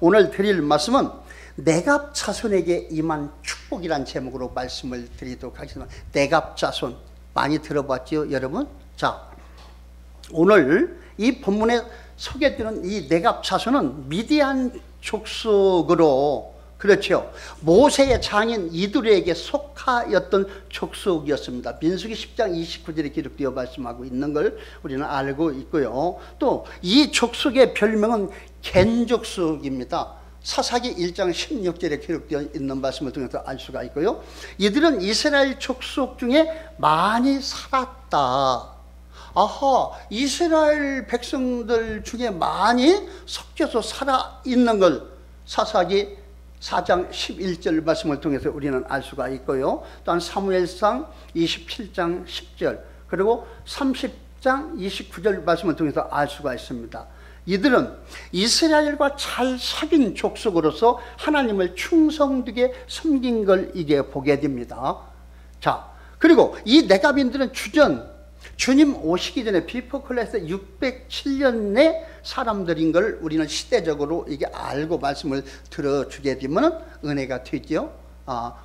오늘 드릴 말씀은 내갑 자손에게 임한 축복이란 제목으로 말씀을 드리도록 하겠습니다. 내갑 자손 많이 들어봤죠, 여러분? 자, 오늘 이 본문에 소개되는 이 내갑 자손은 미디안 족속으로, 그렇죠, 모세의 장인 이드로에게 속하였던 족속이었습니다. 민수기 10장 29절에 기록되어 말씀하고 있는 걸 우리는 알고 있고요. 또 이 족속의 별명은 겐족속입니다. 사사기 1장 16절에 기록되어 있는 말씀을 통해서 알 수가 있고요. 이들은 이스라엘 족속 중에 많이 살았다. 아하, 이스라엘 백성들 중에 많이 섞여서 살아있는 걸 사사기 4장 11절 말씀을 통해서 우리는 알 수가 있고요. 또한 사무엘상 27장 10절 그리고 30장 29절 말씀을 통해서 알 수가 있습니다. 이들은 이스라엘과 잘 사귄 족속으로서 하나님을 충성되게 섬긴 걸 이게 보게 됩니다. 자, 그리고 이 네갑인들은 주님 오시기 전에 비포 클래스 607년의 사람들인 걸 우리는 시대적으로 이게 알고 말씀을 들어주게 되면 은혜가 되죠.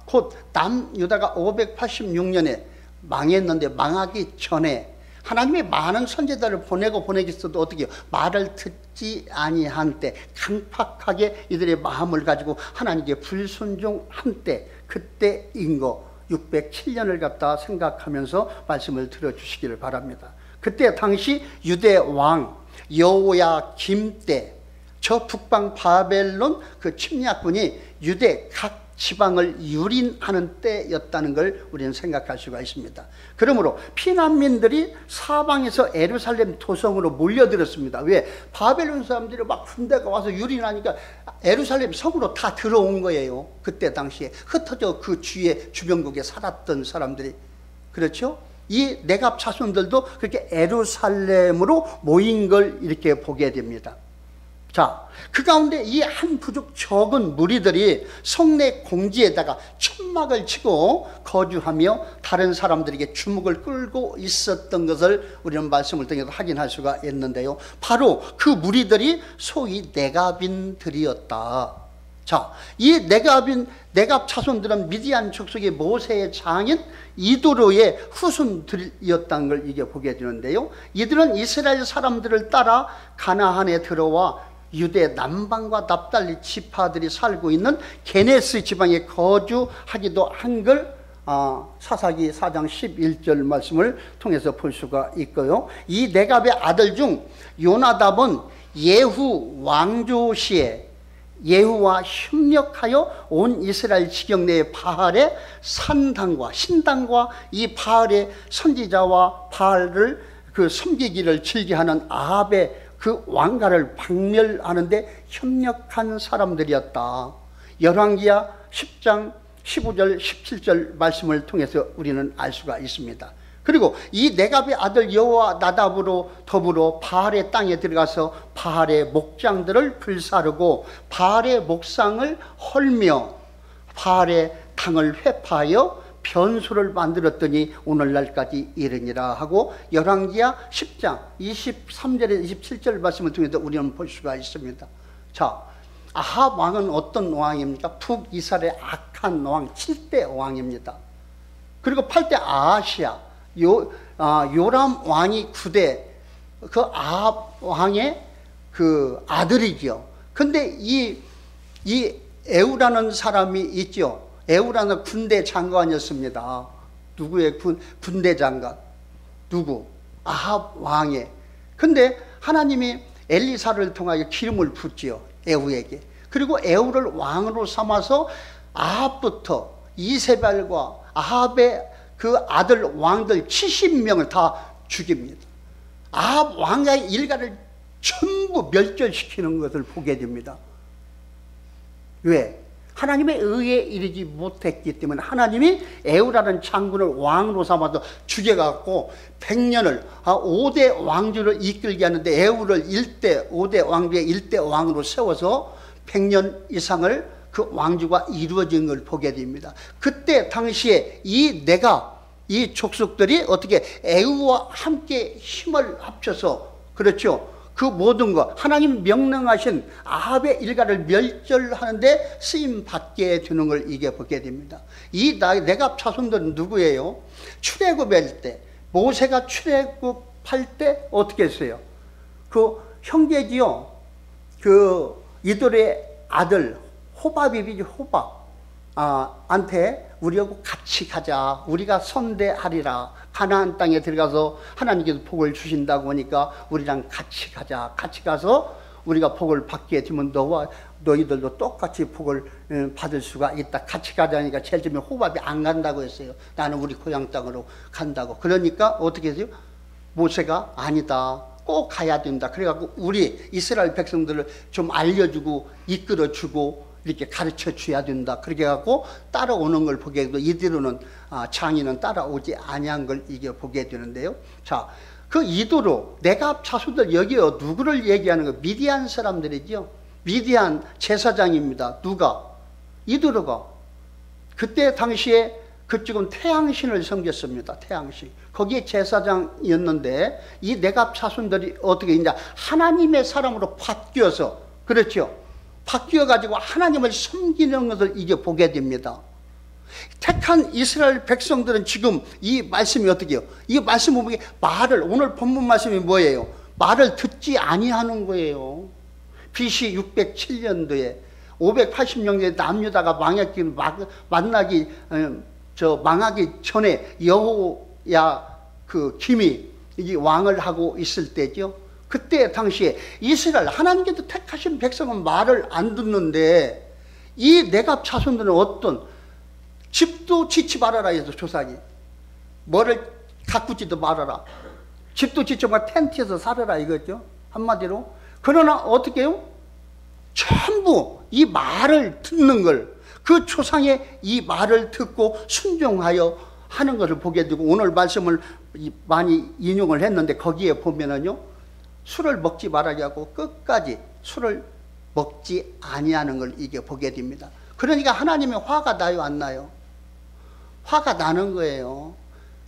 곧 남유다가 586년에 망했는데 망하기 전에 하나님이 많은 선지자를 보내겠어도 어떻게 말을 듣지 아니한 때, 강팍하게 이들의 마음을 가지고 하나님께 불순종한 때, 그때인 거 607년을 갖다 생각하면서 말씀을 들어주시기를 바랍니다. 그때 당시 유대 왕 여호야김 때 저 북방 바벨론 그 침략군이 유대 각 지방을 유린하는 때였다는 걸 우리는 생각할 수가 있습니다. 그러므로 피난민들이 사방에서 예루살렘 도성으로 몰려들었습니다. 왜? 바벨론 사람들이 막 군대가 와서 유린하니까 예루살렘 성으로 다 들어온 거예요. 그때 당시에 흩어져 그 주변국에 살았던 사람들이. 그렇죠? 이 네갑 자손들도 그렇게 예루살렘으로 모인 걸 이렇게 보게 됩니다. 자, 그 가운데 이 한 부족 적은 무리들이 성내 공지에다가 천막을 치고 거주하며 다른 사람들에게 주목을 끌고 있었던 것을 우리는 말씀을 통해서 확인할 수가 있는데요. 바로 그 무리들이 소위 네갑인들이었다. 자, 이 네갑 자손들은 미디안 족속의 모세의 장인 이도로의 후손들이었다는 걸 이게 보게 되는데요. 이들은 이스라엘 사람들을 따라 가나안에 들어와 유대 남방과 납달리 지파들이 살고 있는 게네스 지방에 거주하기도 한 걸 사사기 4장 11절 말씀을 통해서 볼 수가 있고요. 이 네갑의 아들 중 요나답은 예후 왕조 시에 예후와 협력하여 온 이스라엘 지경 내의 바알의 산당과 신당과 이 바알의 선지자와 바알을 그 섬기기를 즐겨하는 아합의 그 왕가를 박멸하는데 협력한 사람들이었다. 열왕기하 10장 15절 17절 말씀을 통해서 우리는 알 수가 있습니다. 그리고 이 네갑의 아들 여호와 나답으로 더불어 바알의 땅에 들어가서 바알의 목장들을 불사르고 바알의 목상을 헐며 바알의 당을 회파하여 변수를 만들었더니 오늘날까지 이르니라 하고 열왕기하 10장 23절에 27절 말씀을 통해서 우리는 볼 수가 있습니다. 자, 아합 왕은 어떤 왕입니까? 북이스라엘의 악한 왕 7대 왕입니다. 그리고 8대 아하시아 요람 왕이 9대 그 아합 왕의 그 아들이죠. 근데 이 에우라는 사람이 있죠. 에우라는 군대 장관이었습니다. 누구의 군대 장관? 누구? 아합 왕의. 근데 하나님이 엘리사를 통하여 기름을 붓지요, 에우에게. 그리고 에우를 왕으로 삼아서 아합부터 이세벨과 아합의 그 아들 왕들 70명을 다 죽입니다. 아합 왕의 일가를 전부 멸절시키는 것을 보게 됩니다. 왜? 하나님의 의에 이르지 못했기 때문에 하나님이 에우라는 장군을 왕으로 삼아서 죽여갖고 100년을 5대 왕조를 이끌게 하는데 에우를 5대 왕조의 1대 왕으로 세워서 100년 이상을 그 왕조가 이루어진 걸 보게 됩니다. 그때 당시에 이 족속들이 어떻게 에우와 함께 힘을 합쳐서, 그렇죠, 그 모든 것, 하나님 명령하신 아합의 일가를 멸절하는데 쓰임 받게 되는 걸 이게 보게 됩니다. 이 내갑 자손들은 누구예요? 출애굽할 때, 모세가 출애굽할 때 어떻게 했어요? 그 형제지요. 그 이돌의 아들 호밥이죠. 호밥 한테 우리하고 같이 가자. 우리가 선대하리라. 가나안 땅에 들어가서 하나님께서 복을 주신다고 하니까 우리랑 같이 가자. 같이 가서 우리가 복을 받게 되면 너와 너희들도 똑같이 복을 받을 수가 있다. 같이 가자니까 제일 처음에 호밥이 안 간다고 했어요. 나는 우리 고향 땅으로 간다고. 그러니까 어떻게 했어요? 모세가 아니다. 꼭 가야 된다. 그래갖고 우리 이스라엘 백성들을 좀 알려주고 이끌어주고 이렇게 가르쳐 줘야 된다. 그렇게 해갖고 따라오는 걸 보게 되고 이대로는 장인은 따라오지 아니한 걸 이게 보게 되는데요. 자, 그 이도로 내갑 자손들 여기요 누구를 얘기하는 거예요? 미디안 사람들이죠. 미디안 제사장입니다. 누가? 이도로가. 그때 당시에 그쪽은 태양신을 섬겼습니다. 태양신. 거기에 제사장이었는데 이 내갑 자손들이 어떻게 이제 하나님의 사람으로 바뀌어서 그렇죠. 바뀌어가지고 하나님을 섬기는 것을 이제 보게 됩니다. 택한 이스라엘 백성들은 지금 이 말씀이 어떻게 해요? 이 말씀 보면 말을 오늘 본문 말씀이 뭐예요? 말을 듣지 아니하는 거예요. BC 607년도에 580년도에 남유다가 망하기 전에 여호야 그 김이 이제 왕을 하고 있을 때죠. 그때 당시에 이스라엘 하나님께서 택하신 백성은 말을 안 듣는데 이 내갑 자손들은 어떤 집도 짓지 말아라 해서 조상이 뭐를 가꾸지도 말아라. 집도 짓지 말고 텐트에서 살아라 이거죠. 한마디로. 그러나 어떻게 해요? 전부 이 말을 듣는 걸 그 조상의 이 말을 듣고 순종하여 하는 것을 보게 되고 오늘 말씀을 많이 인용을 했는데 거기에 보면은요 술을 먹지 말아야 하고 끝까지 술을 먹지 아니하는 걸 이게 보게 됩니다. 그러니까 하나님의 화가 나요 안 나요? 화가 나는 거예요.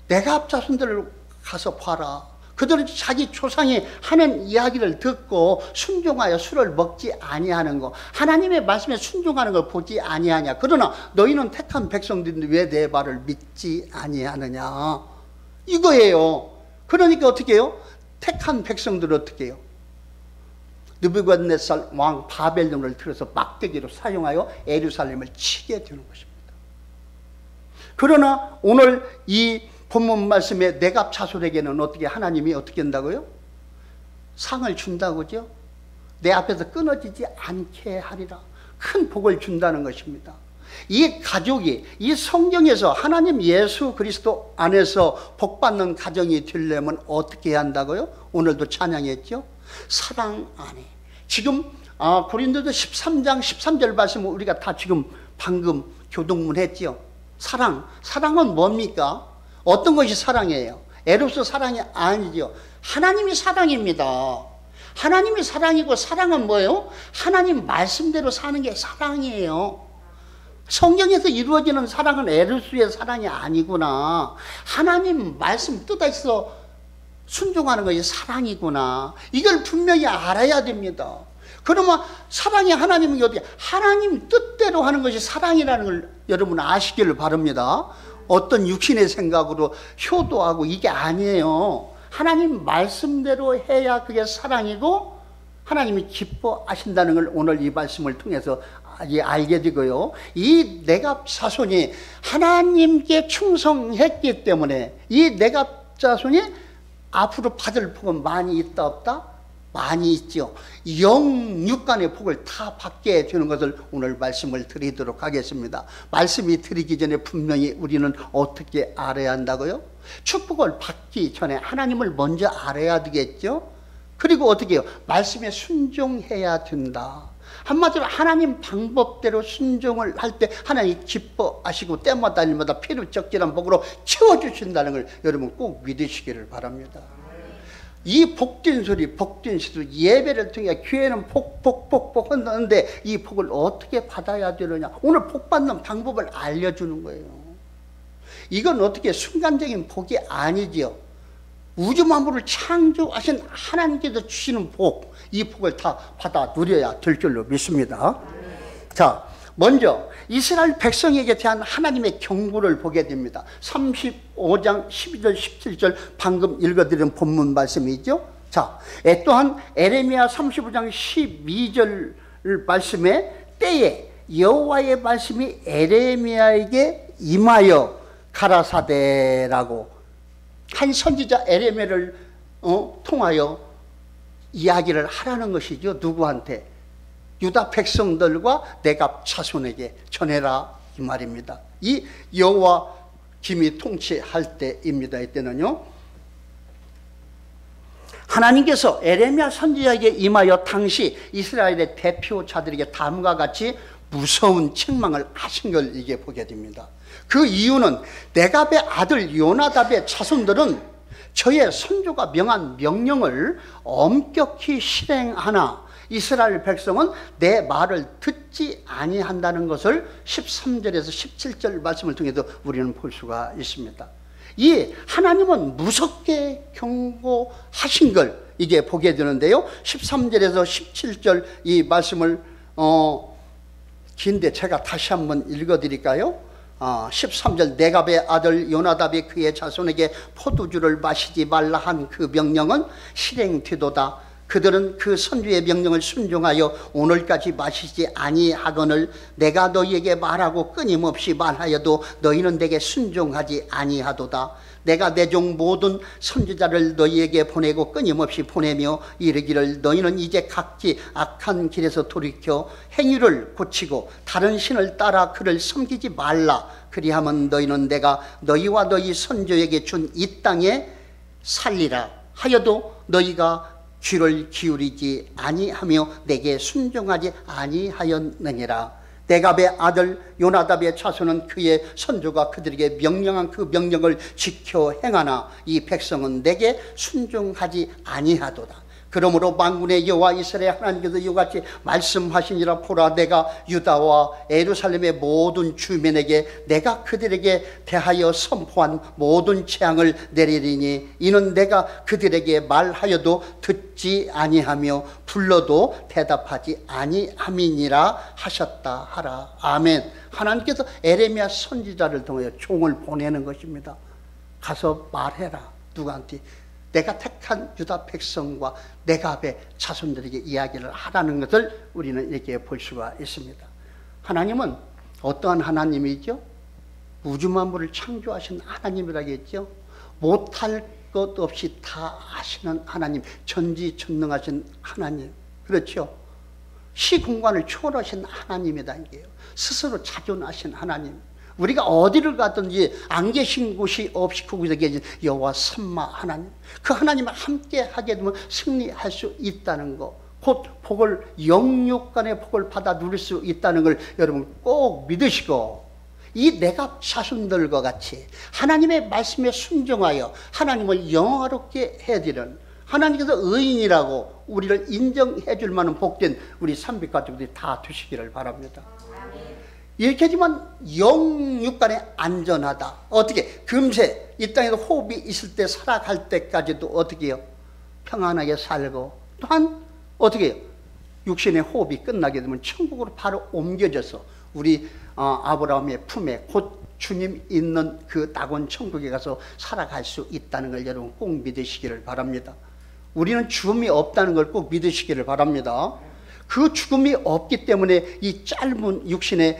내갑 자손들을 가서 봐라. 그들은 자기 조상이 하는 이야기를 듣고 순종하여 술을 먹지 아니하는 거, 하나님의 말씀에 순종하는 걸 보지 아니하냐. 그러나 너희는 택한 백성들인데 왜 내 말을 믿지 아니하느냐 이거예요. 그러니까 어떻게 해요? 택한 백성들은 어떻게 해요? 느부갓네살 왕 바벨론을 들어서 막대기로 사용하여 예루살렘을 치게 되는 것입니다. 그러나 오늘 이 본문 말씀에 내갑 자손에게는 어떻게 하나님이 어떻게 한다고요? 상을 준다고죠. 내 앞에서 끊어지지 않게 하리라. 큰 복을 준다는 것입니다. 이 가족이 이 성경에서 하나님 예수 그리스도 안에서 복받는 가정이 되려면 어떻게 해야 한다고요? 오늘도 찬양했죠. 사랑 안에. 지금 고린도서 13장 13절 말씀을 우리가 다 지금 방금 교동문 했죠. 사랑은 뭡니까? 어떤 것이 사랑이에요? 에로스 사랑이 아니죠. 하나님이 사랑입니다. 하나님이 사랑이고 사랑은 뭐예요? 하나님 말씀대로 사는 게 사랑이에요. 성경에서 이루어지는 사랑은 에로스의 사랑이 아니구나. 하나님 말씀 뜻에서 순종하는 것이 사랑이구나. 이걸 분명히 알아야 됩니다. 그러면 사랑이 하나님은 어떻게? 하나님 뜻대로 하는 것이 사랑이라는 걸 여러분 아시기를 바랍니다. 어떤 육신의 생각으로 효도하고 이게 아니에요. 하나님 말씀대로 해야 그게 사랑이고 하나님이 기뻐하신다는 걸 오늘 이 말씀을 통해서 알게 되고요. 이 내갑 자손이 하나님께 충성했기 때문에 이 내갑 자손이 앞으로 받을 복은 많이 있다 없다? 많이 있죠. 영육간의 복을 다 받게 되는 것을 오늘 말씀을 드리도록 하겠습니다. 말씀이 드리기 전에 분명히 우리는 어떻게 알아야 한다고요? 축복을 받기 전에 하나님을 먼저 알아야 되겠죠. 그리고 어떻게 해요? 말씀에 순종해야 된다. 한마디로 하나님 방법대로 순종을 할 때 하나님이 기뻐하시고 때마다 일마다 필요 적절한 복으로 채워주신다는 걸 여러분 꼭 믿으시기를 바랍니다. 이 복된 소리, 복된 시도 예배를 통해 교회는 복 한다는데 이 복을 어떻게 받아야 되느냐. 오늘 복 받는 방법을 알려주는 거예요. 이건 어떻게 순간적인 복이 아니지요. 우주 만물을 창조하신 하나님께서 주시는 복, 이 복을 다 받아 누려야 될 줄로 믿습니다. 자, 먼저 이스라엘 백성에게 대한 하나님의 경고를 보게 됩니다. 35장 12절 17절 방금 읽어드린 본문 말씀이죠. 자, 또한 에레미야 35장 12절 말씀에 때에 여호와의 말씀이 에레미야에게 임하여 가라사대라고 한 선지자 에레미야를 통하여 이야기를 하라는 것이죠. 누구한테? 유다 백성들과 내갑 자손에게 전해라 이 말입니다. 이 여호와 김이 통치할 때입니다. 이때는요, 하나님께서 에레미야 선지자에게 임하여 당시 이스라엘의 대표자들에게 다음과 같이 무서운 책망을 하신 걸 이게 보게 됩니다. 그 이유는 네갑의 아들 요나답의 자손들은 저의 선조가 명한 명령을 엄격히 실행하나 이스라엘 백성은 내 말을 듣지 아니한다는 것을 13절에서 17절 말씀을 통해서 우리는 볼 수가 있습니다. 이 하나님은 무섭게 경고하신 걸 이게 보게 되는데요, 13절에서 17절 이 말씀을 긴데 제가 다시 한번 읽어드릴까요? 13절 네갑의 아들 요나답이 그의 자손에게 포도주를 마시지 말라 한 그 명령은 실행되도다. 그들은 그 선주의 명령을 순종하여 오늘까지 마시지 아니하거늘 내가 너희에게 말하고 끊임없이 말하여도 너희는 내게 순종하지 아니하도다. 내가 내 종 모든 선지자를 너희에게 보내고 끊임없이 보내며 이르기를 너희는 이제 각기 악한 길에서 돌이켜 행위를 고치고 다른 신을 따라 그를 섬기지 말라. 그리하면 너희는 내가 너희와 너희 선조에게 준 이 땅에 살리라 하여도 너희가 귀를 기울이지 아니하며 내게 순종하지 아니하였느니라. 네갑의 아들 요나답의 자손은 그의 선조가 그들에게 명령한 그 명령을 지켜 행하나 이 백성은 내게 순종하지 아니하도다. 그러므로 만군의 여호와 이스라엘 하나님께서 이같이 말씀하시니라. 보라, 내가 유다와 예루살렘의 모든 주민에게 내가 그들에게 대하여 선포한 모든 재앙을 내리리니 이는 내가 그들에게 말하여도 듣지 아니하며 불러도 대답하지 아니함이니라 하셨다 하라. 아멘. 하나님께서 에레미야 선지자를 통해 종을 보내는 것입니다. 가서 말해라. 누구한테? 내가 택한 유다 백성과 네갑의 자손들에게 이야기를 하라는 것을 우리는 이렇게 볼 수가 있습니다. 하나님은 어떠한 하나님이죠? 우주 만물을 창조하신 하나님이라겠죠. 못할 것 없이 다 아시는 하나님, 전지전능하신 하나님, 그렇죠? 시공간을 초월하신 하나님이다 이게요. 스스로 자존하신 하나님. 우리가 어디를 가든지 안 계신 곳이 없이 그곳에 계신 여호와 삼마 하나님, 그 하나님과 함께 하게 되면 승리할 수 있다는 것, 곧 복을 영육간의 복을 받아 누릴 수 있다는 걸 여러분 꼭 믿으시고, 이 네갑 자손들과 같이 하나님의 말씀에 순종하여 하나님을 영화롭게 해드리는, 하나님께서 의인이라고 우리를 인정해 줄 만한 복된 우리 삼빛 가족들이 다 되시기를 바랍니다. 이렇게 하지만 영육간에 안전하다. 어떻게? 금세 이 땅에서 호흡이 있을 때 살아갈 때까지도 어떻게 해요? 평안하게 살고, 또한 어떻게 해요? 육신의 호흡이 끝나게 되면 천국으로 바로 옮겨져서 우리 아브라함의 품에 곧 주님 있는 그 낙원 천국에 가서 살아갈 수 있다는 걸 여러분 꼭 믿으시기를 바랍니다. 우리는 죽음이 없다는 걸 꼭 믿으시기를 바랍니다. 그 죽음이 없기 때문에 이 짧은 육신의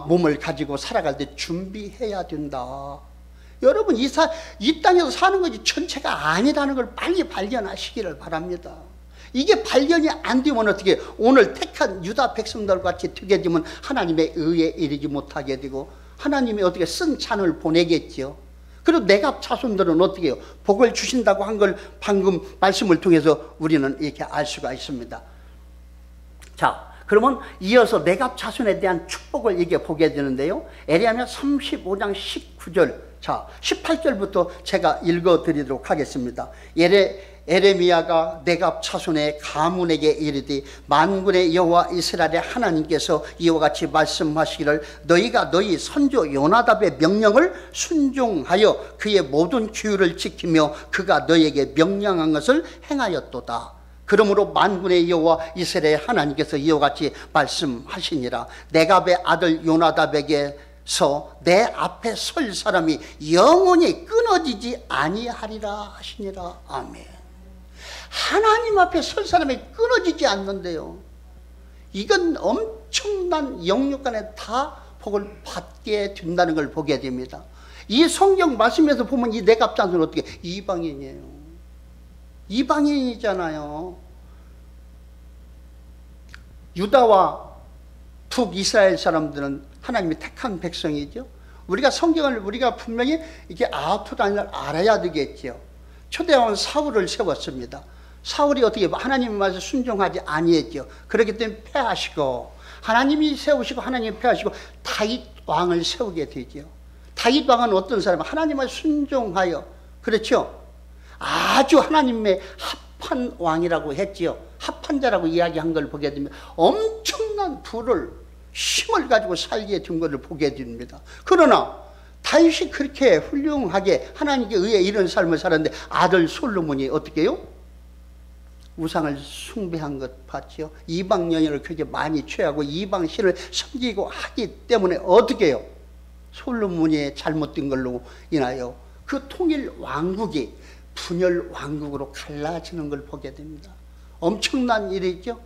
몸을 가지고 살아갈 때 준비해야 된다. 여러분 이 땅에서 사는 것이 전체가 아니라는 걸 빨리 발견하시기를 바랍니다. 이게 발견이 안 되면 어떻게 해요? 오늘 택한 유다 백성들 같이 되게 되면 하나님의 의에 이르지 못하게 되고 하나님이 어떻게 쓴 잔을 보내겠죠. 그리고 네갑 자손들은 어떻게 해요? 복을 주신다고 한 걸 방금 말씀을 통해서 우리는 이렇게 알 수가 있습니다. 자, 그러면 이어서 네갑 자손에 대한 축복을 이게 보게 되는데요, 에레미야 35장 19절, 자 18절부터 제가 읽어드리도록 하겠습니다. 에레미야가 네갑 차손의 가문에게 이르되 만군의 여호와 이스라엘의 하나님께서 이와 같이 말씀하시기를 너희가 너희 선조 요나답의 명령을 순종하여 그의 모든 규율을 지키며 그가 너희에게 명령한 것을 행하였도다. 그러므로 만군의 여호와 이스라엘의 하나님께서 이와 같이 말씀하시니라. 네갑의 아들 요나답에게서 내 앞에 설 사람이 영원히 끊어지지 아니하리라 하시니라. 아멘. 하나님 앞에 설 사람이 끊어지지 않는데요. 이건 엄청난 영육간에 다 복을 받게 된다는 걸 보게 됩니다. 이 성경 말씀에서 보면 이 네갑 자손은 어떻게 이방인이에요. 이방인이잖아요. 유다와 북이스라엘 사람들은 하나님이 택한 백성이죠. 우리가 성경을 우리가 분명히 이게 아웃라인을 알아야 되겠죠. 초대왕 사울을 세웠습니다. 사울이 어떻게 하나님의 말씀에 순종하지 아니했죠. 그렇기 때문에 패하시고 하나님이 세우시고 하나님이 패하시고 다윗 왕을 세우게 되죠. 다윗 왕은 어떤 사람? 하나님을 순종하여, 그렇죠, 아주 하나님의 합한 왕이라고 했지요. 합한 자라고 이야기한 걸 보게 되면 엄청난 부를 힘을 가지고 살게 된 것을 보게 됩니다. 그러나 다윗이 그렇게 훌륭하게 하나님께 의해 이런 삶을 살았는데 아들 솔로몬이 어떻게 해요? 우상을 숭배한 것 봤죠. 이방 여인을 그렇게 많이 취하고 이방 신을 섬기고 하기 때문에 어떻게 해요? 솔로몬이 잘못된 걸로 인하여 그 통일 왕국이 분열 왕국으로 갈라지는 걸 보게 됩니다. 엄청난 일이죠.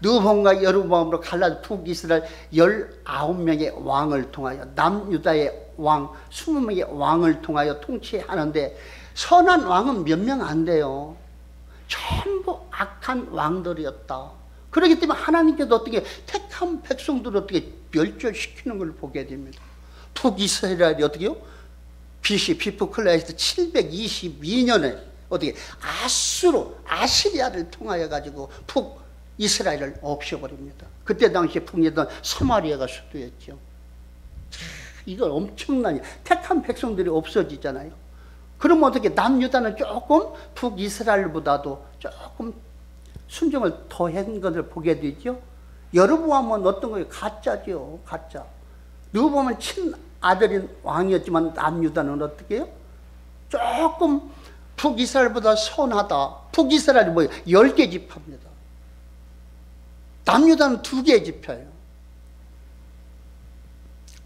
르호보암과 여로보암으로 갈라져 북이스라엘 19명의 왕을 통하여 남유다의 왕 20명의 왕을 통하여 통치하는데 선한 왕은 몇 명 안 돼요. 전부 악한 왕들이었다. 그렇기 때문에 하나님께서 어떻게 택한 백성들을 어떻게 멸절시키는 걸 보게 됩니다. 북이스라엘이 어떻게요? BC 비프클라에서 722년에 어떻게 아시리아를 통하여 가지고 북이스라엘을 없애버립니다. 그때 당시에 북이던 서마리아가 수도였죠. 이건 엄청난 택한 백성들이 없어지잖아요. 그러면 어떻게 남유다는 조금 북이스라엘보다도 조금 순종을 더한 것을 보게 되죠. 여로보암은 어떤 거예요? 가짜죠. 가짜. 르호보암은 친아들인 왕이었지만 남유다는 어떻게 해요? 조금 북이스라엘보다 선하다. 북이스라엘이 뭐예요? 10개 지파입니다. 남유다는 2개 지파예요.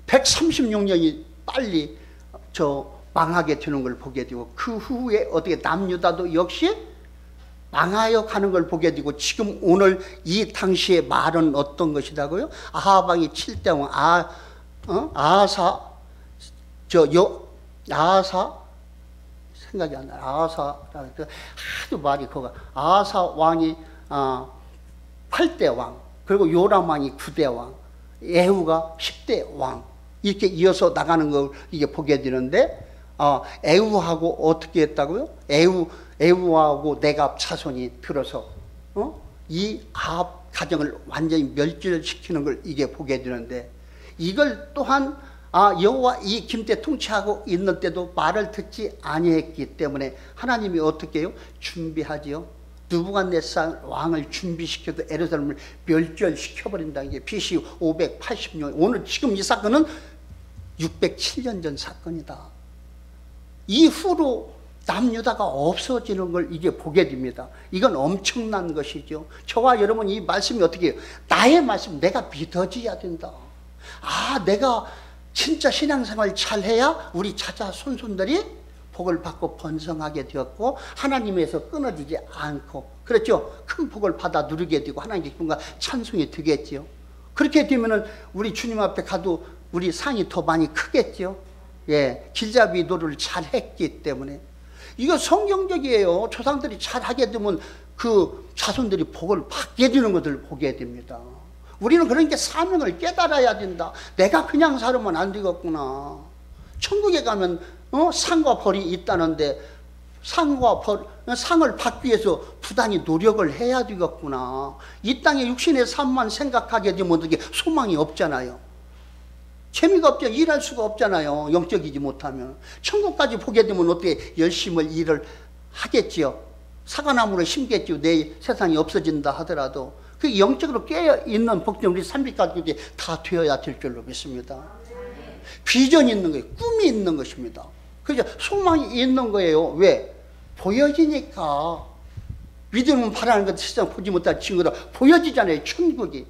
136년이 빨리 망하게 되는 걸 보게 되고 그 후에 어떻게 남유다도 역시 망하여 가는 걸 보게 되고 지금 오늘 이 당시의 말은 어떤 것이라고요? 아합 왕이 7대 왕 아하사 생각이 안 나요. 아하사라는 하도 말이 그거 아하사 왕이 8대 왕, 그리고 요람 왕이 9대 왕, 예후가 10대 왕, 이렇게 이어서 나가는 걸 이게 보게 되는데 에후하고 어떻게 했다고요? 에후하고 네갑 차손이 들어서 이 아합 가정을 완전히 멸절시키는 걸 이게 보게 되는데 이걸 또한 여호와 이 김때 통치하고 있는 때도 말을 듣지 아니했기 때문에 하나님이 어떻게 해요? 준비하지요. 느부갓네살 왕을 준비시켜도 예루살렘을 멸절시켜버린다는 게 BC 580년. 오늘 지금 이 사건은 607년 전 사건이다. 이후로 남유다가 없어지는 걸 이제 보게 됩니다. 이건 엄청난 것이죠. 저와 여러분 이 말씀이 어떻게 해요? 나의 말씀 내가 믿어져야 된다. 내가 진짜 신앙생활 잘해야 우리 자자 손손들이 복을 받고 번성하게 되었고 하나님에서 끊어지지 않고, 그렇죠? 큰 복을 받아 누리게 되고 하나님의 기쁨과 찬송이 되겠지요. 그렇게 되면은 우리 주님 앞에 가도 우리 상이 더 많이 크겠죠. 예, 길잡이 노릇을 잘 했기 때문에. 이거 성경적이에요. 조상들이 잘 하게 되면 그 자손들이 복을 받게 되는 것을 보게 됩니다. 우리는 그러니까 사명을 깨달아야 된다. 내가 그냥 살면 안 되겠구나. 천국에 가면 상과 벌이 있다는데 상을 받기 위해서 부단히 노력을 해야 되겠구나. 이 땅에 육신의 삶만 생각하게 되면 어떻게 소망이 없잖아요. 재미가 없죠. 일할 수가 없잖아요. 영적이지 못하면. 천국까지 보게 되면 어떻게 열심히 일을 하겠지요. 사과나무를 심겠죠. 내 세상이 없어진다 하더라도 그 영적으로 깨어있는 복된 우리 삼비가족들이 다 되어야 될 줄로 믿습니다. 비전이 있는 거예요. 꿈이 있는 것입니다. 그죠? 소망이 있는 거예요. 왜? 보여지니까. 믿음은 바라는 것 세상 보지 못할 친구들 보여지잖아요. 천국이.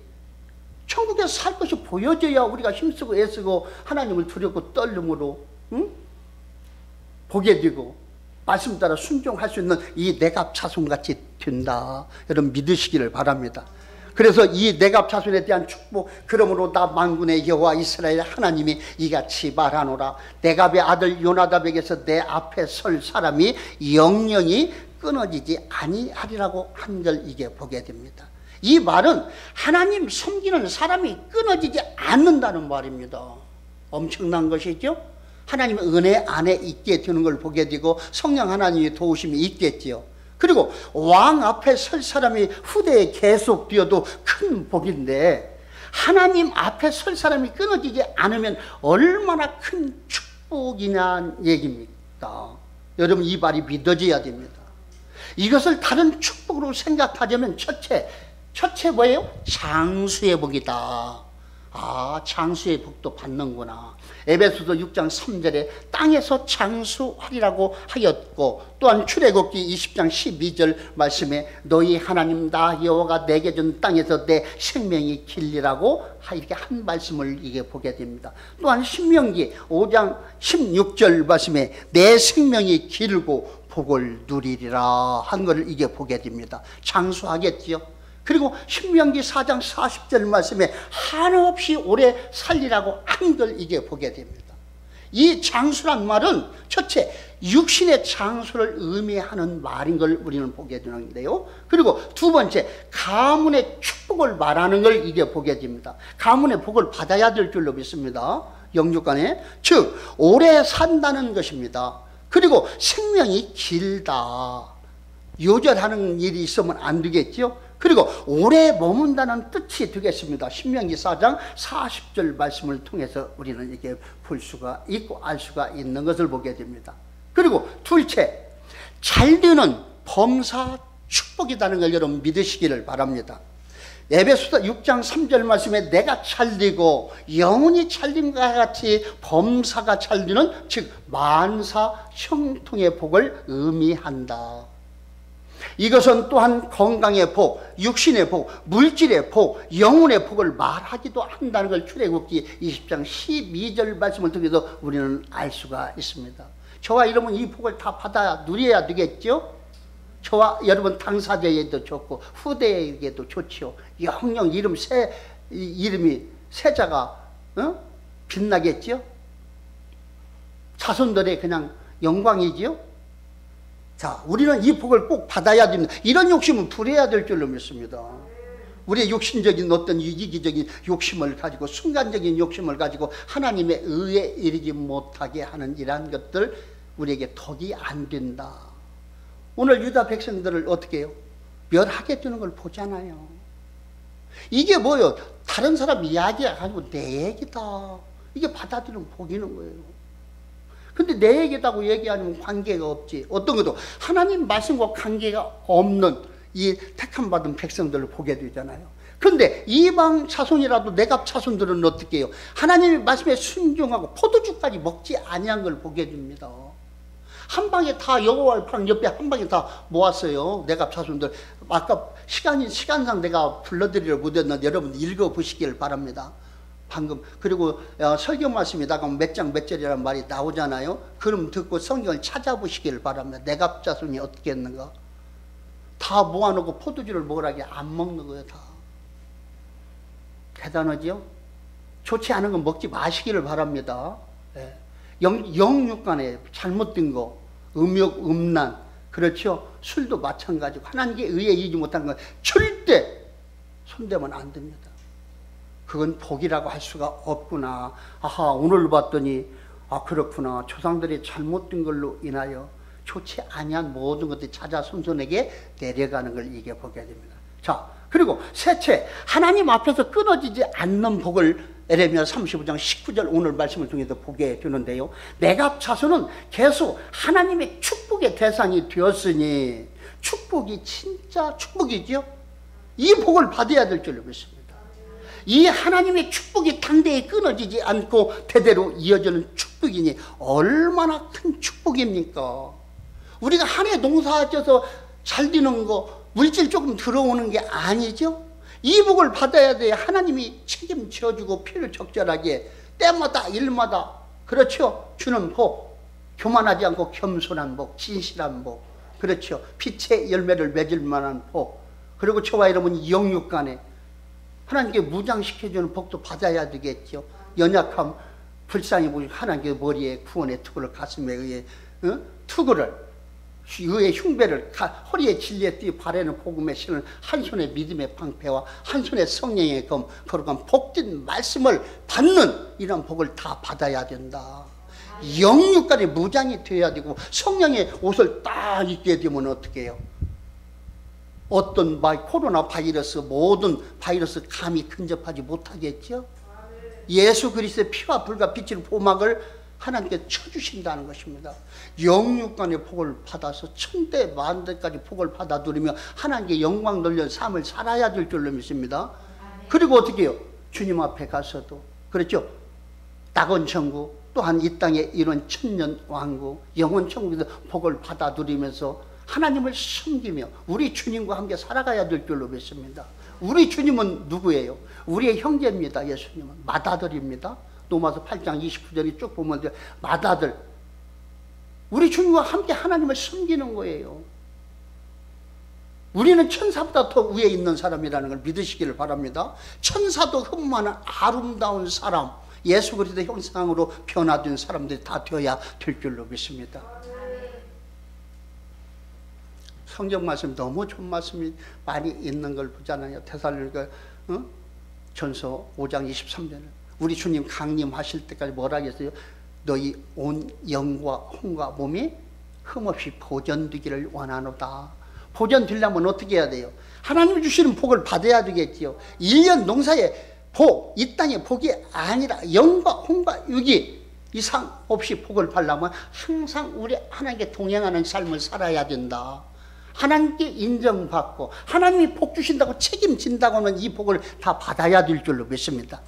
천국에서 살 것이 보여져야 우리가 힘쓰고 애쓰고 하나님을 두렵고 떨림으로 보게 되고 말씀 따라 순종할 수 있는 이 내갑 자손같이 된다. 여러분 믿으시기를 바랍니다. 그래서 이 내갑 자손에 대한 축복, 그러므로 나 만군의 여호와 이스라엘 하나님이 이같이 말하노라. 내갑의 아들 요나답에게서 내 앞에 설 사람이 영영이 끊어지지 아니하리라고 한 걸 이게 보게 됩니다. 이 말은 하나님 섬기는 사람이 끊어지지 않는다는 말입니다. 엄청난 것이죠. 하나님의 은혜 안에 있게 되는 걸 보게 되고 성령 하나님의 도우심이 있겠지요. 그리고 왕 앞에 설 사람이 후대에 계속되어도 큰 복인데 하나님 앞에 설 사람이 끊어지지 않으면 얼마나 큰 축복이냐는 얘기입니다. 여러분 이 말이 믿어져야 됩니다. 이것을 다른 축복으로 생각하자면 첫째 뭐예요? 장수의 복이다. 아, 장수의 복도 받는구나. 에베소서 6장 3절에 땅에서 장수하리라고 하였고, 또한 출애굽기 20장 12절 말씀에 너희 하나님 나 여호와가 내게 준 땅에서 내 생명이 길리라고 이렇게 한 말씀을 이게 보게 됩니다. 또한 신명기 5장 16절 말씀에 내 생명이 길고 복을 누리리라 한 것을 이게 보게 됩니다. 장수하겠지요. 그리고 신명기 4장 40절 말씀에 한없이 오래 살리라고 한 걸 이게 보게 됩니다. 이 장수란 말은 첫째 육신의 장수를 의미하는 말인 걸 우리는 보게 되는데요. 그리고 두 번째 가문의 축복을 말하는 걸 이게 보게 됩니다. 가문의 복을 받아야 될 줄로 믿습니다. 영육간에 즉 오래 산다는 것입니다. 그리고 생명이 길다. 요절하는 일이 있으면 안 되겠죠. 그리고 오래 머문다는 뜻이 되겠습니다. 신명기 4장 40절 말씀을 통해서 우리는 이렇게 볼 수가 있고 알 수가 있는 것을 보게 됩니다. 그리고 둘째, 잘되는 범사 축복이라는 걸 여러분 믿으시기를 바랍니다. 에베소서 6장 3절 말씀에 내가 잘되고 영혼이 잘됨과 같이 범사가 잘되는 즉 만사 형통의 복을 의미한다. 이것은 또한 건강의 복, 육신의 복, 물질의 복, 영혼의 복을 말하기도 한다는 걸 출애굽기 20장 12절 말씀을 통해서 우리는 알 수가 있습니다. 저와 여러분 이 복을 다 받아 누려야 되겠죠? 저와 여러분 당사자에게도 좋고 후대에게도 좋지요. 영영 이름이 세자가 빛나겠죠? 자손들의 그냥 영광이지요? 자, 우리는 이 복을 꼭 받아야 됩니다. 이런 욕심은 불해야 될 줄로 믿습니다. 우리의 욕심적인 어떤 이기적인 욕심을 가지고 순간적인 욕심을 가지고 하나님의 의에 이르지 못하게 하는 이러한 것들 우리에게 덕이 안 된다. 오늘 유다 백성들을 어떻게 해요? 멸하게 되는 걸 보잖아요. 이게 뭐예요? 다른 사람 이야기가 가지고 내 얘기다. 이게 받아들이는 복이는 거예요. 근데 내 얘기다고 얘기하면 관계가 없지. 어떤 것도 하나님 말씀과 관계가 없는 이 택함 받은 백성들을 보게 되잖아요. 그런데 이방 자손이라도 내갑 자손들은 어떻게 해요? 하나님의 말씀에 순종하고 포도주까지 먹지 아니한 걸 보게 됩니다. 한 방에 다 여호와의 방 옆에 한 방에 다 모았어요. 내갑 자손들. 아까 시간상 내가 불러드리려 못했는데 여러분 읽어보시길 바랍니다. 방금 그리고 설교 말씀에다가 몇 장 몇 절이라는 말이 나오잖아요. 그럼 듣고 성경을 찾아보시길 바랍니다. 내갑 자손이 어떻게 했는가? 다 모아놓고 포도주를 먹으라게 안 먹는 거예요. 다 대단하죠? 좋지 않은 건 먹지 마시기를 바랍니다. 영육간에 잘못된 거, 음욕, 음란, 그렇죠? 술도 마찬가지고 하나님께 의에 이르지 못한 건 절대 손대면 안 됩니다. 그건 복이라고 할 수가 없구나. 아하, 오늘 봤더니 아 그렇구나. 조상들이 잘못된 걸로 인하여 좋지 아니한 모든 것들이 찾아 손손에게 내려가는 걸 이게 보게 됩니다. 자, 그리고 셋째, 하나님 앞에서 끊어지지 않는 복을 에레미야 35장 19절 오늘 말씀을 통해서 보게 되는데요. 내갑 자손은 계속 하나님의 축복의 대상이 되었으니 축복이 진짜 축복이죠. 이 복을 받아야 될 줄로 믿습니다. 이 하나님의 축복이 당대에 끊어지지 않고 대대로 이어지는 축복이니 얼마나 큰 축복입니까? 우리가 한 해 농사져서 잘 되는 거, 물질 조금 들어오는 게 아니죠. 이 복을 받아야 돼. 하나님이 책임져주고 필요 적절하게 때마다 일마다, 그렇죠, 주는 복, 교만하지 않고 겸손한 복, 진실한 복, 그렇죠, 빛의 열매를 맺을 만한 복, 그리고 저와 여러분이 영육간에 하나님께 무장시켜주는 복도 받아야 되겠죠. 연약함, 불쌍히 보시고 하나님께 머리에 구원의 투구를, 가슴에 의해 투구를, 의의 흉배를 허리에 진리에 띠 발에는 복음의 신을, 한 손에 믿음의 방패와 한 손에 성령의 검, 거룩한 복된 말씀을 받는 이런 복을 다 받아야 된다. 영육간에 무장이 되어야 되고 성령의 옷을 딱 입게 되면 어떻게 해요? 어떤 코로나 바이러스, 모든 바이러스 감히 근접하지 못하겠죠. 예수 그리스도의 피와 불과 빛의 보막을 하나님께 쳐주신다는 것입니다. 영육간의 복을 받아서 천대 만대까지 복을 받아 누리며 하나님께 영광 돌려 삶을 살아야 될 줄로 믿습니다. 그리고 어떻게 해요? 주님 앞에 가서도, 그렇죠, 낙원 천국, 또한 이 땅에 이런 천년 왕국, 영원 천국에서 복을 받아 누리면서 하나님을 섬기며 우리 주님과 함께 살아가야 될 줄로 믿습니다. 우리 주님은 누구예요? 우리의 형제입니다. 예수님은 맏아들입니다. 로마서 8장 29절이 쭉 보면 맏아들, 우리 주님과 함께 하나님을 섬기는 거예요. 우리는 천사보다 더 위에 있는 사람이라는 걸 믿으시기를 바랍니다. 천사도 흠모하는 아름다운 사람, 예수 그리스도의 형상으로 변화된 사람들이 다 되어야 될 줄로 믿습니다. 성경 말씀 너무 좋은 말씀이 많이 있는 걸 보잖아요. 데살로니가 전서 5장 23절에 우리 주님 강림하실 때까지 뭐라 했어요? 너희 온 영과 혼과 몸이 흠없이 보존되기를 원하노다. 보존되려면 어떻게 해야 돼요? 하나님이 주시는 복을 받아야 되겠지요. 1년 농사의 복, 이 땅의 복이 아니라 영과 혼과 육이 이상 없이 복을 받으려면 항상 우리 하나님께 동행하는 삶을 살아야 된다. 하나님께 인정받고 하나님이 복 주신다고 책임진다고 하면 이 복을 다 받아야 될 줄로 믿습니다.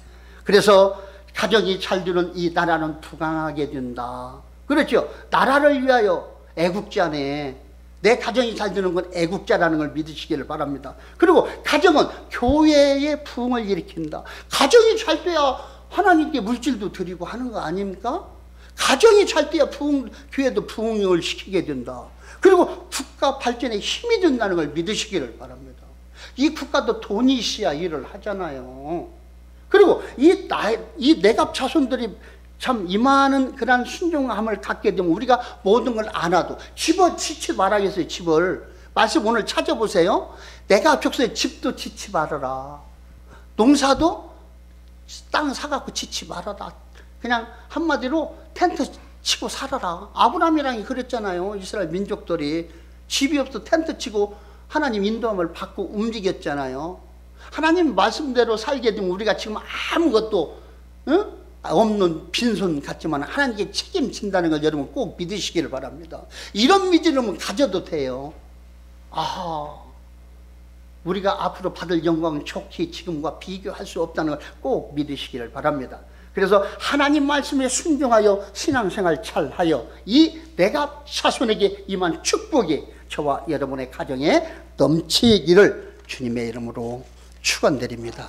그래서 가정이 잘 되는 이 나라는 부강하게 된다. 그렇죠? 나라를 위하여 애국자네. 내 가정이 잘 되는 건 애국자라는 걸 믿으시기를 바랍니다. 그리고 가정은 교회의 부흥을 일으킨다. 가정이 잘 돼야 하나님께 물질도 드리고 하는 거 아닙니까? 가정이 잘 돼야 교회도 부흥을 시키게 된다. 그리고 국가 발전에 힘이 된다는 걸 믿으시기를 바랍니다. 이 국가도 돈이 있어야 일을 하잖아요. 그리고 이 내갑 자손들이 참 이만한 그런 순종함을 갖게 되면 우리가 모든 걸 안아도 집어치지 말아야겠어요. 집을 말씀 오늘 찾아보세요. 내가 족속에 집도 지치 말아라. 농사도 땅 사갖고 지치 말아라. 그냥 한마디로 텐트 치고 살아라. 아브라함이랑이 그랬잖아요. 이스라엘 민족들이 집이 없어 텐트 치고 하나님 인도함을 받고 움직였잖아요. 하나님 말씀대로 살게 되면 우리가 지금 아무것도 없는 빈손 같지만 하나님께 책임진다는 걸 여러분 꼭 믿으시기를 바랍니다. 이런 믿음은 가져도 돼요. 우리가 앞으로 받을 영광은 좋게 지금과 비교할 수 없다는 걸 꼭 믿으시기를 바랍니다. 그래서 하나님 말씀에 순종하여 신앙생활 잘하여 이 내갑 자손에게 임한 축복이 저와 여러분의 가정에 넘치기를 주님의 이름으로 축원드립니다.